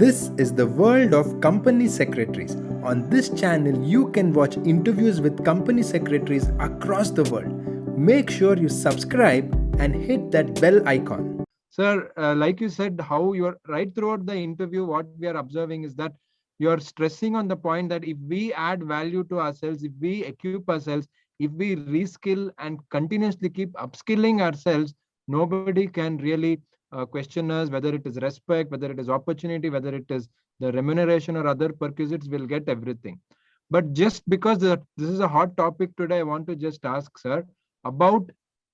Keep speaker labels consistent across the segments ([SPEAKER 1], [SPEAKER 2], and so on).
[SPEAKER 1] This is the world of company secretaries. On this channel, you can watch interviews with company secretaries across the world. Make sure you subscribe and hit that bell icon.
[SPEAKER 2] Sir, like you said, how you're right throughout the interview, what we are observing is that you're stressing on the point that if we add value to ourselves, if we equip ourselves, if we reskill and continuously keep upskilling ourselves, nobody can really question us, whether it is respect, whether it is opportunity, whether it is the remuneration or other perquisites, will get everything. But just because this is a hot topic today, I want to just ask, sir, about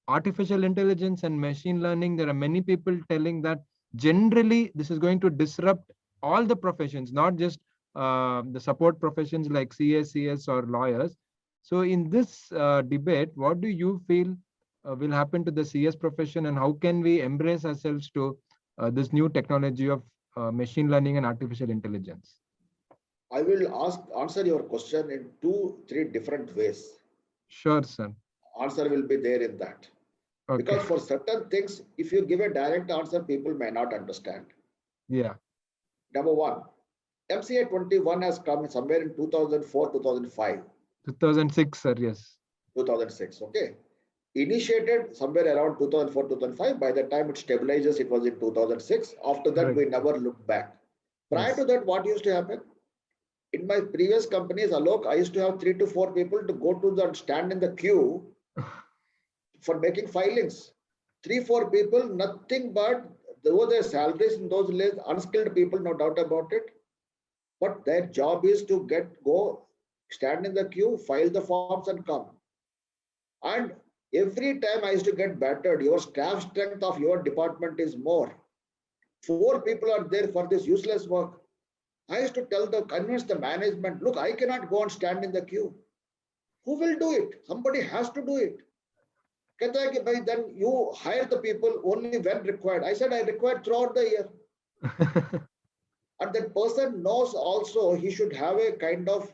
[SPEAKER 2] artificial intelligence and machine learning. There are many people telling that generally this is going to disrupt all the professions, not just the support professions like CS, CS or lawyers. So in this debate, what do you feel will happen to the CS profession, and how can we embrace ourselves to this new technology of machine learning and artificial intelligence?
[SPEAKER 3] I will answer your question in two, three different ways.
[SPEAKER 2] Sure, sir.
[SPEAKER 3] Answer will be there in that.
[SPEAKER 2] Okay.
[SPEAKER 3] Because for certain things, if you give a direct answer, people may not understand.
[SPEAKER 2] Yeah.
[SPEAKER 3] Number one, MCA 21 has come somewhere in 2004, 2005.
[SPEAKER 2] 2006, sir, yes.
[SPEAKER 3] 2006, okay. Initiated somewhere around 2004, 2005. By the time it stabilizes, it was in 2006. After that, we never looked back. Prior to that, what used to happen? In my previous companies, Alok, I used to have 3 to 4 people to go to the stand in the queue for making filings. 3, 4 people, nothing but though their salaries in those days, unskilled people, no doubt about it. But their job is to go, stand in the queue, file the forms and come. And every time I used to get battered, your staff strength of your department is more. 4 people are there for this useless work. I used to convince the management, look, I cannot go and stand in the queue. Who will do it? Somebody has to do it. Then you hire the people only when required. I said I required throughout the year. And that person knows also he should have a kind of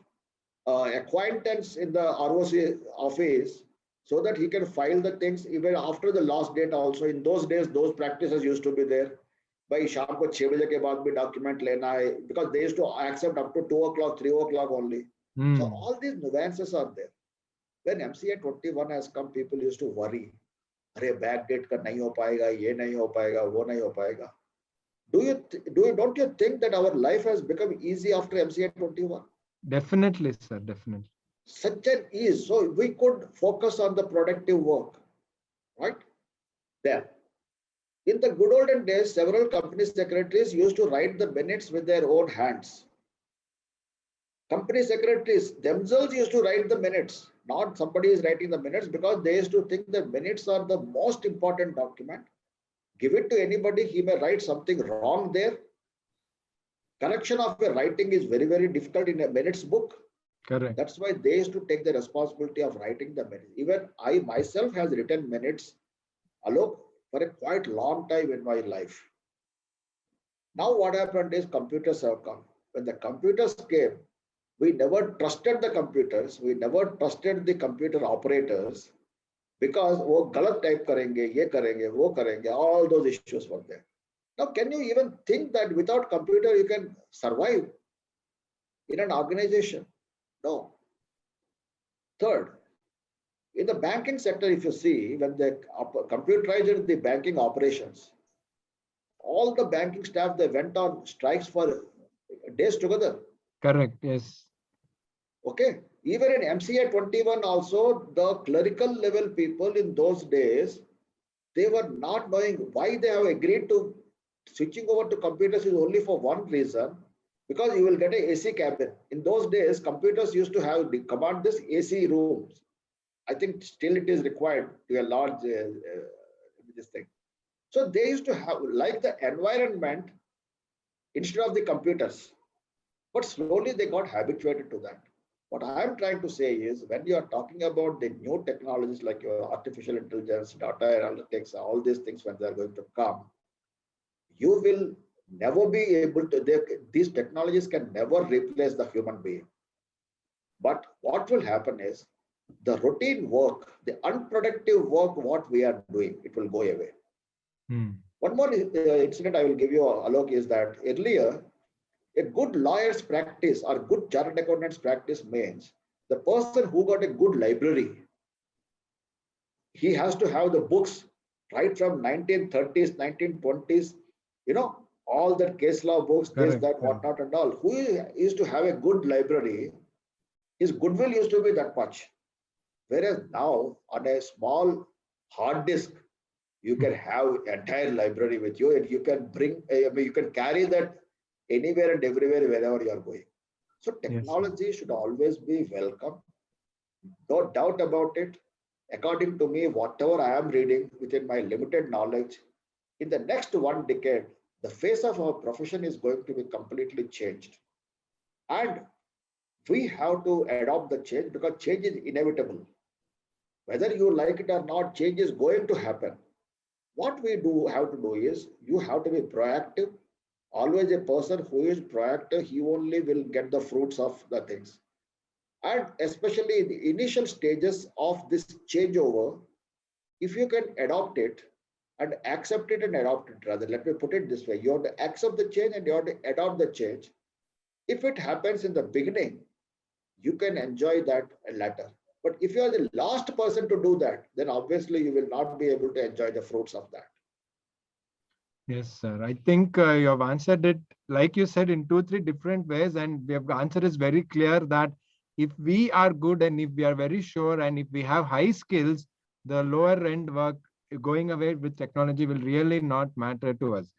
[SPEAKER 3] acquaintance in the ROC office so that he can file the things even after the last date also. In those days, those practices used to be there. By शाम को 6 बजे के बाद भी document लेना है, because they used to accept up to 2 o'clock, 3 o'clock only. So all these nuances are there. When MCA 21 has come, people used to worry. अरे back date का नहीं हो पाएगा, ये नहीं हो पाएगा, वो नहीं हो पाएगा. Don't you think that our life has become easy after MCA 21?
[SPEAKER 2] Definitely, sir. Definitely.
[SPEAKER 3] Such an ease. So we could focus on the productive work, right? There. In the good olden days, several company secretaries used to write the minutes with their own hands. Company secretaries themselves used to write the minutes. Not somebody is writing the minutes, because they used to think that minutes are the most important document. Give it to anybody, he may write something wrong there. Correction of a writing is very, very difficult in a minutes book.
[SPEAKER 2] Correct.
[SPEAKER 3] That's why they used to take the responsibility of writing the minutes. Even I myself has written minutes, Alok, for a quite long time in my life. Now what happened is computers have come. When the computers came, we never trusted the computers. We never trusted the computer operators, because वो गलत type करेंगे, ये करेंगे, वो करेंगे, all those issues were there. Now, can you even think that without computer you can survive in an organization? No. Third, in the banking sector, if you see, when they computerized the banking operations, all the banking staff, they went on strikes for days together.
[SPEAKER 2] Correct, yes.
[SPEAKER 3] Okay. Even in MCA 21 also, the clerical level people in those days, they were not knowing why they have agreed to switching over to computers is only for one reason, because you will get a AC cabin. In those days, computers used to have command this AC rooms. I think still it is required to a large this thing. So they used to have like the environment instead of the computers. But slowly they got habituated to that. What I'm trying to say is, when you are talking about the new technologies like your artificial intelligence, data analytics, all these things, when they're going to come, you will never be able to, these technologies can never replace the human being. But what will happen is, the routine work, the unproductive work, what we are doing, it will go away. One more incident I will give you, Alok, is that earlier, A good lawyer's practice or good chartered accountant's practice means the person who got a good library, he has to have the books right from 1930s, 1920s, all the case law books, this,
[SPEAKER 2] Correct,
[SPEAKER 3] that,
[SPEAKER 2] correct.
[SPEAKER 3] whatnot and all. Who used to have a good library, his goodwill used to be that much. Whereas now on a small hard disk, you can have entire library with you and you can bring, you can carry that anywhere and everywhere wherever you are going. So technology should always be welcome. No doubt about it. According to me, whatever I am reading within my limited knowledge, in the next 1 decade, the face of our profession is going to be completely changed. And we have to adopt the change because change is inevitable. Whether you like it or not, change is going to happen. What we do have to do is you have to be proactive. Always a person who is proactive, he only will get the fruits of the things. And especially in the initial stages of this changeover, if you can adopt it and accept it and adopt it, rather, let me put it this way, you have to accept the change and you have to adopt the change. If it happens in the beginning, you can enjoy that later. But if you are the last person to do that, then obviously you will not be able to enjoy the fruits of that.
[SPEAKER 2] Yes, sir. I think you have answered it, like you said, in 2, 3 different ways. And the answer is very clear that if we are good and if we are very sure and if we have high skills, the lower end work going away with technology will really not matter to us.